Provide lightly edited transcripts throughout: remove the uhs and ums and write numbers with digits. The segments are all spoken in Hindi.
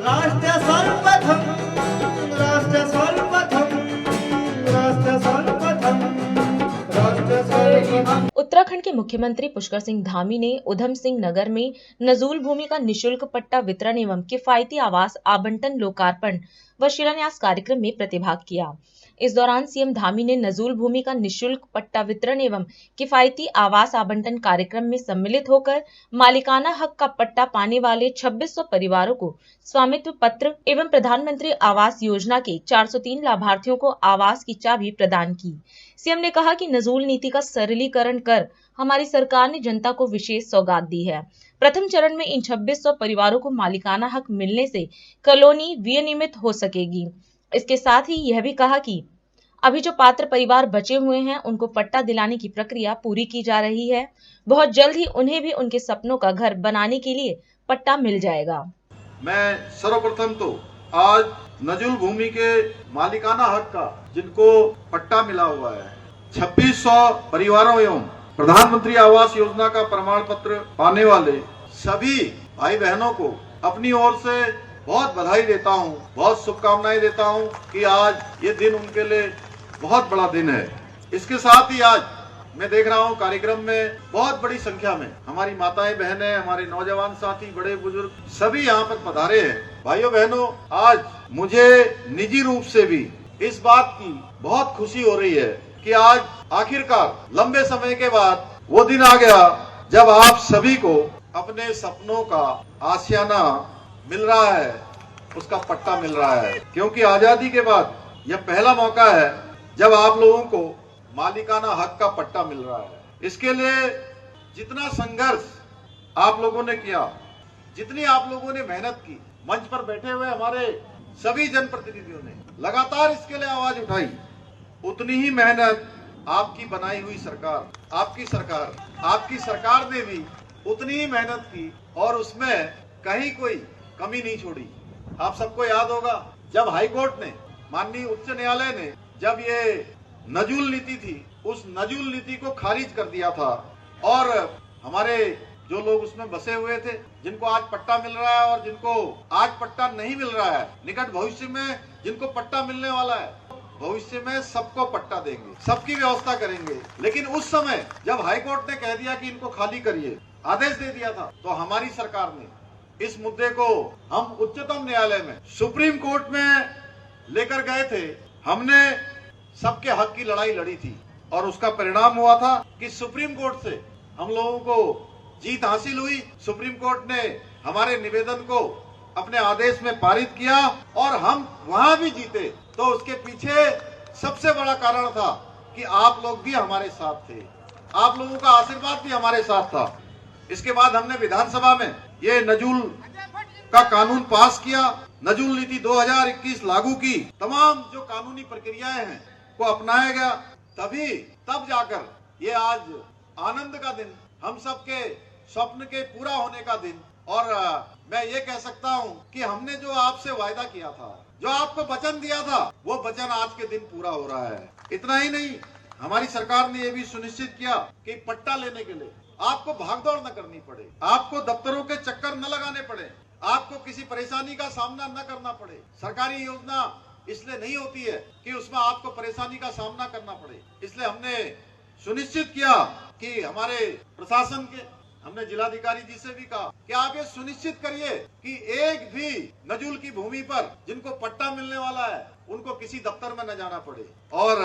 राष्ट्र सर्वप्रथम, राष्ट्र सर्वप्रथम, राष्ट्र सर्वप्रथम, राष्ट्र सर्वप्रथम। उत्तराखंड के मुख्यमंत्री पुष्कर सिंह धामी ने उधम सिंह नगर में नजूल भूमि का निशुल्क पट्टा वितरण एवं किफायती आवास आवंटन लोकार्पण व शिलान्यास कार्यक्रम में प्रतिभाग किया। इस दौरान सीएम धामी ने नजूल भूमि का निशुल्क पट्टा वितरण एवं किफायती आवास आवंटन कार्यक्रम में सम्मिलित होकर मालिकाना हक का पट्टा पाने वाले 2600 परिवारों को स्वामित्व पत्र एवं प्रधानमंत्री आवास योजना के 403 लाभार्थियों को आवास की चाबी प्रदान की। सीएम ने कहा कि नजूल नीति का सरलीकरण कर हमारी सरकार ने जनता को विशेष सौगात दी है। प्रथम चरण में इन 2600 परिवारों को मालिकाना हक मिलने से कॉलोनी विनियमित हो सकेगी। इसके साथ ही यह भी कहा कि अभी जो पात्र परिवार बचे हुए हैं उनको पट्टा दिलाने की प्रक्रिया पूरी की जा रही है। बहुत जल्द ही उन्हें भी उनके सपनों का घर बनाने के लिए पट्टा मिल जाएगा। मैं सर्वप्रथम तो आज नजूल भूमि के मालिकाना हक का जिनको पट्टा मिला हुआ है 2600 परिवारों एवं प्रधानमंत्री आवास योजना का प्रमाण पत्र पाने वाले सभी भाई बहनों को अपनी ओर से बहुत बधाई देता हूं, बहुत शुभकामनाएं देता हूं कि आज ये दिन उनके लिए बहुत बड़ा दिन है। इसके साथ ही आज मैं देख रहा हूं कार्यक्रम में बहुत बड़ी संख्या में हमारी माताएं बहनें, हमारे नौजवान साथी, बड़े बुजुर्ग सभी यहाँ पर पधारे हैं। भाइयों बहनों, आज मुझे निजी रूप से भी इस बात की बहुत खुशी हो रही है कि आज आखिरकार लंबे समय के बाद वो दिन आ गया जब आप सभी को अपने सपनों का आशियाना मिल रहा है, उसका पट्टा मिल रहा है। क्योंकि आजादी के बाद यह पहला मौका है जब आप लोगों को मालिकाना हक का पट्टा मिल रहा है। इसके लिए जितना संघर्ष आप लोगों ने किया, जितनी आप लोगों ने मेहनत की, मंच पर बैठे हुए हमारे सभी जनप्रतिनिधियों ने लगातार इसके लिए आवाज उठाई, उतनी ही मेहनत आपकी बनाई हुई सरकार, आपकी सरकार ने भी उतनी ही मेहनत की और उसमें कहीं कोई कमी नहीं छोड़ी। आप सबको याद होगा जब हाई कोर्ट ने, माननीय उच्च न्यायालय ने जब ये नजूल नीति थी, उस नजूल नीति को खारिज कर दिया था और हमारे जो लोग उसमें बसे हुए थे, जिनको आज पट्टा मिल रहा है और जिनको आज पट्टा नहीं मिल रहा है, निकट भविष्य में जिनको पट्टा मिलने वाला है, भविष्य में सबको पट्टा देंगे, सबकी व्यवस्था करेंगे। लेकिन उस समय जब हाई कोर्ट ने कह दिया कि इनको खाली करिए, आदेश दे दिया था, तो हमारी सरकार ने इस मुद्दे को हम उच्चतम न्यायालय में, सुप्रीम कोर्ट में लेकर गए थे। हमने सबके हक की लड़ाई लड़ी थी और उसका परिणाम हुआ था कि सुप्रीम कोर्ट से हम लोगों को जीत हासिल हुई। सुप्रीम कोर्ट ने हमारे निवेदन को अपने आदेश में पारित किया और हम वहां भी जीते। तो उसके पीछे सबसे बड़ा कारण था कि आप लोग भी हमारे साथ थे, आप लोगों का आशीर्वाद भी हमारे साथ था। इसके बाद हमने विधानसभा में ये नजूल का कानून पास किया, नजूल नीति 2021 लागू की, तमाम जो कानूनी प्रक्रियाएं हैं को अपनाया गया। तब जाकर ये आज आनंद का दिन, हम सबके स्वप्न के पूरा होने का दिन। और मैं ये कह सकता हूँ कि हमने जो आपसे वायदा किया था, जो आपको वचन दिया था, वो वचन आज के दिन पूरा हो रहा है। इतना ही नहीं, हमारी सरकार ने ये भी सुनिश्चित किया कि पट्टा लेने के लिए आपको भागदौड़ न करनी पड़े, आपको दफ्तरों के चक्कर न लगाने पड़े, आपको किसी परेशानी का सामना न करना पड़े। सरकारी योजना इसलिए नहीं होती है कि उसमें आपको परेशानी का सामना करना पड़े। इसलिए हमने सुनिश्चित किया कि हमारे प्रशासन के, हमने जिलाधिकारी जी से भी कहा कि आप ये सुनिश्चित करिए कि एक भी नजूल की भूमि पर जिनको पट्टा मिलने वाला है उनको किसी दफ्तर में न जाना पड़े। और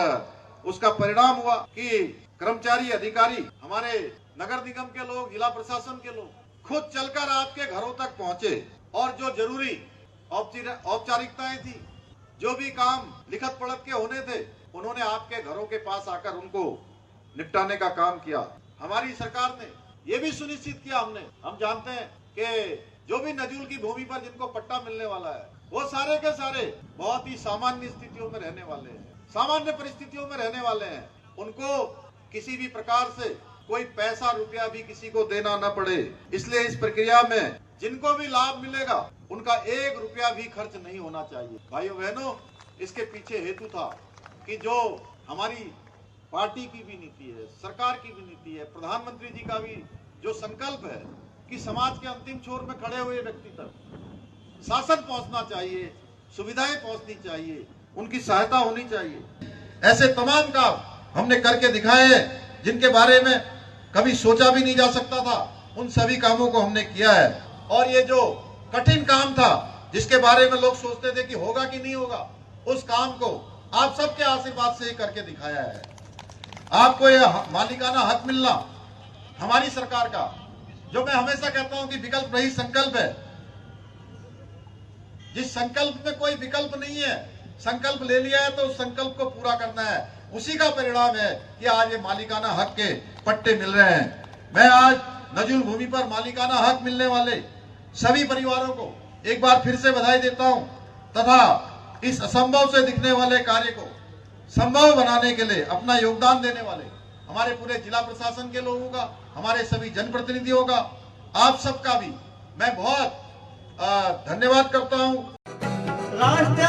उसका परिणाम हुआ कि कर्मचारी, अधिकारी, हमारे नगर निगम के लोग, जिला प्रशासन के लोग खुद चलकर आपके घरों तक पहुंचे और जो जरूरी औपचारिकताएं थी, जो भी काम लिखत पढ़त के होने थे, उन्होंने आपके घरों के पास आकर उनको निपटाने का काम किया। हमारी सरकार ने ये भी सुनिश्चित किया, हम जानते हैं कि जो भी नजूल की भूमि पर जिनको पट्टा मिलने वाला है, वो सारे के सारे बहुत ही सामान्य स्थितियों में रहने वाले हैं, सामान्य परिस्थितियों में रहने वाले हैं। उनको किसी भी प्रकार से कोई पैसा रुपया भी किसी को देना न पड़े। इसलिए इस प्रक्रिया में जिनको भी लाभ मिलेगा उनका 1 रुपया भी खर्च नहीं होना चाहिए। भाइयों बहनों, इसके पीछे हेतु था कि जो हमारी पार्टी की भी नीति है, सरकार की भी नीति है, प्रधानमंत्री जी का भी जो संकल्प है कि समाज के अंतिम छोर में खड़े हुए व्यक्ति तक शासन पहुंचना चाहिए, सुविधाएं पहुंचनी चाहिए, उनकी सहायता होनी चाहिए। ऐसे तमाम काम हमने करके दिखाए हैं जिनके बारे में कभी सोचा भी नहीं जा सकता था, उन सभी कामों को हमने किया है। और ये जो कठिन काम था जिसके बारे में लोग सोचते थे कि होगा कि नहीं होगा, उस काम को आप सबके आशीर्वाद से करके दिखाया है। आपको यह मालिकाना हक मिलना हमारी सरकार का, जो मैं हमेशा कहता हूं कि विकल्प रहित संकल्प है। जिस संकल्प में कोई विकल्प नहीं है, संकल्प ले लिया है तो उस संकल्प को पूरा करना है। उसी का परिणाम है कि आज ये मालिकाना हक के पट्टे मिल रहे हैं। मैं आज नजुल भूमि पर मालिकाना हक मिलने वाले सभी परिवारों को एक बार फिर से बधाई देता हूं तथा इस असंभव से दिखने वाले कार्य को संभव बनाने के लिए अपना योगदान देने वाले हमारे पूरे जिला प्रशासन के लोगों का, हमारे सभी जनप्रतिनिधियों का, आप सबका भी मैं बहुत धन्यवाद करता हूं। राष्ट्र